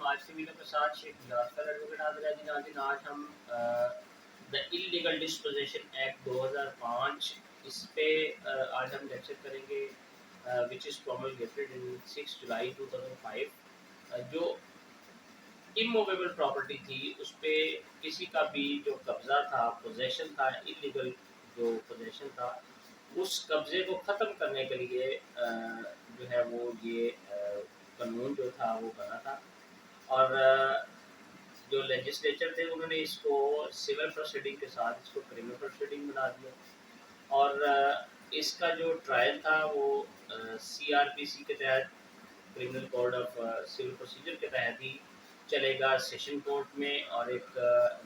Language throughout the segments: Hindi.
आज के वीडियो के साथ शेख यासर एडवोकेट हाजिर है जी। नाज़रीन, आज हम द इलीगल डिस्पोजेशन एक्ट 2005 इस पे आज हम लेक्चर करेंगे, विच इज़ प्रोमलगेटेड इन 6 जुलाई 2005। जो इमूवेबल प्रॉपर्टी थी उस पे किसी का भी जो कब्जा था, पोजेशन था, इलीगल जो पोजेशन था, उस कब्जे को ख़त्म करने के लिए जो है वो ये कानून जो था वो बना था। और जो लेजिस्लेचर थे उन्होंने इसको सिविल प्रोसीडिंग के साथ इसको क्रिमिनल प्रोसीडिंग बना दिया। और इसका जो ट्रायल था वो CRPC के तहत, criminal code of civil procedure के तहत ही चलेगा, सेशन कोर्ट में। और एक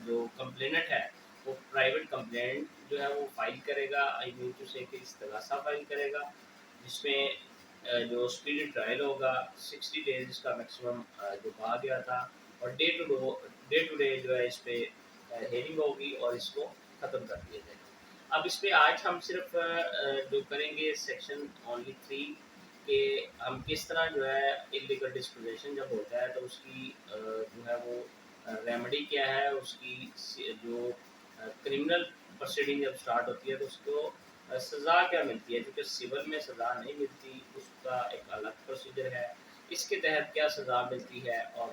जो कंप्लेनेंट है वो प्राइवेट कंप्लेंट जो है वो फाइल करेगा, आई मीन टू से कि इस्तगासा फाइल करेगा, जिसमें जो स्पीडी ट्रायल होगा 60 डेज इसका मैक्सिमम जो कहा गया था। और डे टू डे जो है इस पे हेयरिंग होगी और इसको ख़त्म कर दिया जाएगा। अब इस पे आज हम सिर्फ जो करेंगे सेक्शन ओनली 3 कि हम किस तरह जो है इलीगल डिस्पोजेशन जब होता है तो उसकी जो है वो रेमेडी क्या है, उसकी जो क्रिमिनल प्रोसीडिंग जब स्टार्ट होती है तो उसको सज़ा क्या मिलती है, क्योंकि सिविल में सज़ा नहीं मिलती, उसका एक अलग प्रोसीजर है। इसके तहत क्या सज़ा मिलती है, और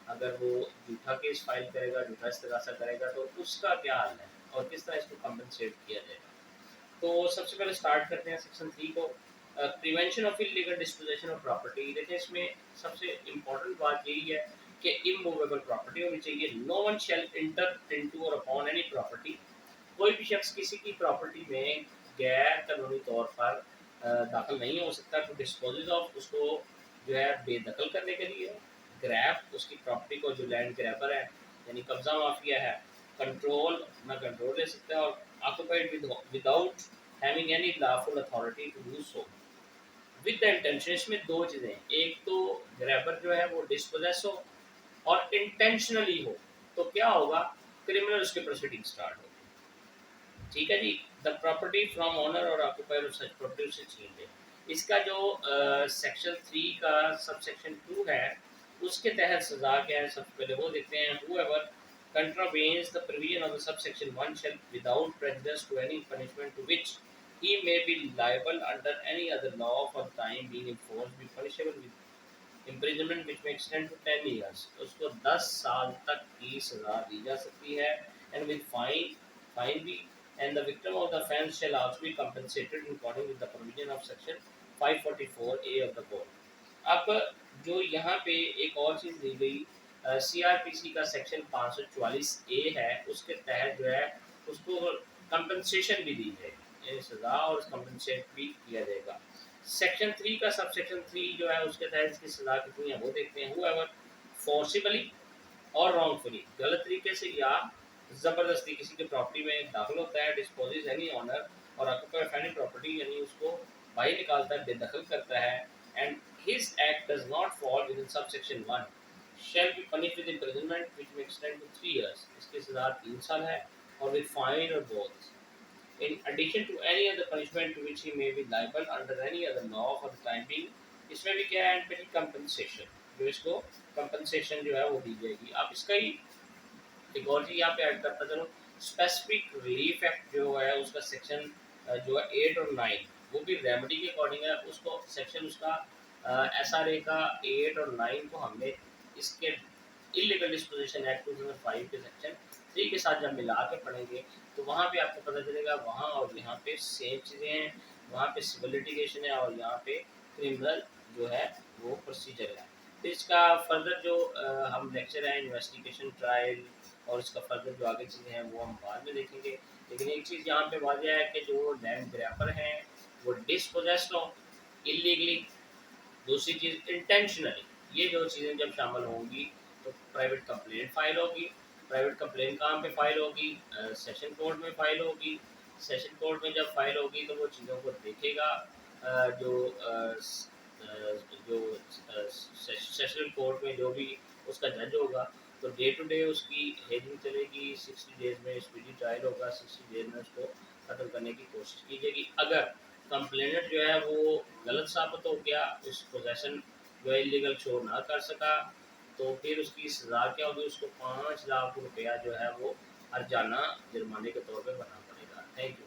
अगर वो झूठा केस फाइल करेगा, झूठा इस्तगासा करेगा तो उसका क्या हाल है और किस तरह इसको कम्पनसेट किया जाएगा। तो सबसे पहले स्टार्ट करते हैं सेक्शन 3 को, prevention of illegal disposition of property. देखिए इसमें सबसे इम्पोर्टेंट बात यही है कि इमूवेबल प्रॉपर्टी होनी चाहिए। No one shall enter into or upon any property. कोई भी शख्स किसी की प्रॉपर्टी में गैर कानूनी तौर पर दाखिल नहीं हो सकता टू डिस्पोज ऑफ, उसको जो है बेदखल करने के लिए। ग्रैब, उसकी प्रॉपर्टी को, जो लैंड ग्रैबर है यानी कब्जा माफिया है, कंट्रोल, अपना कंट्रोल ले सकता है। और occupied without having any lawful authority to do so with the intention. इसमें दो चीज़ें हैं, एक तो ग्रैबर जो है वो डिस्पोजेस हो और इंटेंशनली हो, तो क्या होगा, क्रिमिनल उसके प्रोसीडिंग स्टार्ट हो। ठीक है जी। द प्रॉपर्टी फ्रॉम ओनर और ऑक्यूपायर ऑफ सच प्रॉपर्टी से छीन ले। इसका जो सेक्शन 3 का सब सेक्शन 2 है उसके तहत सजा क्या है, सबसे पहले वो देखते हैं। whoever contravenes the provision of the subsection 1 shall without prejudice to any punishment to which he may be liable under any other law for the time being enforced be punishable with imprisonment which may extend to 10 years। उसको 10 साल तक की सजा दी जा सकती है, and with fine भी, and the victim of the offence shall also be compensated in according with the provision of section 544A of the code। अब जो यहाँ पे एक और चीज़ दी गई, CRPC का सेक्शन 544A है, उसके तहत जो है उसको कंपनसेशन भी दी जाएगी, यानी सजा और कंपनसेट भी किया जाएगा। सेक्शन 3 का सब सेक्शन 3 जो है उसके तहत इसकी सजा कितनी है वो देखते हैं। whoever forcibly और रॉन्गफुली, गलत तरीके से या ज़बरदस्ती किसी की प्रॉपर्टी में दाखिल होता है, disposes any owner or occupy of any property, यानी उसको बाहर निकालता है, बेदखल करता है, and his act does not fall within subsection 1 shall be punished with imprisonment which may extend to 3 years. इसकी सजा 3 साल है, और with fine or both, in addition to any other punishment to which he may be liable under any other law for the time being। इसमें भी क्या है, एंड पेनी कंपनसेशन, जो इसको कंपनसेशन जो है वो दी जाएगी। आप इसका ही एक और चीज़ यहाँ पे ऐड करता चलो, स्पेसिफिक रिलीफ एक्ट जो है उसका सेक्शन जो है 8 और 9 वो भी रेमेडी के अकॉर्डिंग है। उसको सेक्शन उसका SRA का 8 और 9 को हमने इसके इलीगल डिस्पोजिशन एक्ट 2005 के सेक्शन 3 के साथ जब मिला के पढ़ेंगे तो वहाँ पे आपको पता चलेगा, वहाँ और यहाँ पे सेम चीज़ें हैं। वहाँ पे सिविल लिटिगेशन है और यहाँ पे क्रिमिनल जो है वो प्रोसीजर है। तो इसका फर्दर जो हम लेक्चर है इन्वेस्टिगेशन, ट्रायल और इसका फर्दर जो आगे चीज़ें हैं वो हम बाद में देखेंगे। लेकिन एक चीज़ यहाँ पे वाज़ह है कि जो लैंड ग्रैपर हैं वो डिसपोजेस्ड हो इलीगली। दूसरी चीज़ इंटेंशनली, ये जो चीज़ें जब शामिल होंगी तो प्राइवेट कंप्लेंट फाइल होगी। प्राइवेट कंप्लेंट कहाँ पे फाइल होगी, सेशन कोर्ट में फाइल होगी। सेशन कोर्ट में जब फाइल होगी तो वो चीज़ों को देखेगा जो सेशन कोर्ट में जो भी उसका जज होगा, तो डे टू डे उसकी हेयरिंग चलेगी। 60 डेज में स्पीडी ट्रायल होगा, 60 डेज में उसको ख़त्म करने की कोशिश की जाएगी। अगर कंप्लेनेंट जो है वो गलत साबित हो गया, उस पोजेसन जो है इलीगल शो ना कर सका, तो फिर उसकी सज़ा क्या होगी, उसको 5 लाख रुपया जो है वो हर्जाना जुर्माने के तौर पे भरना पड़ेगा। Thank you.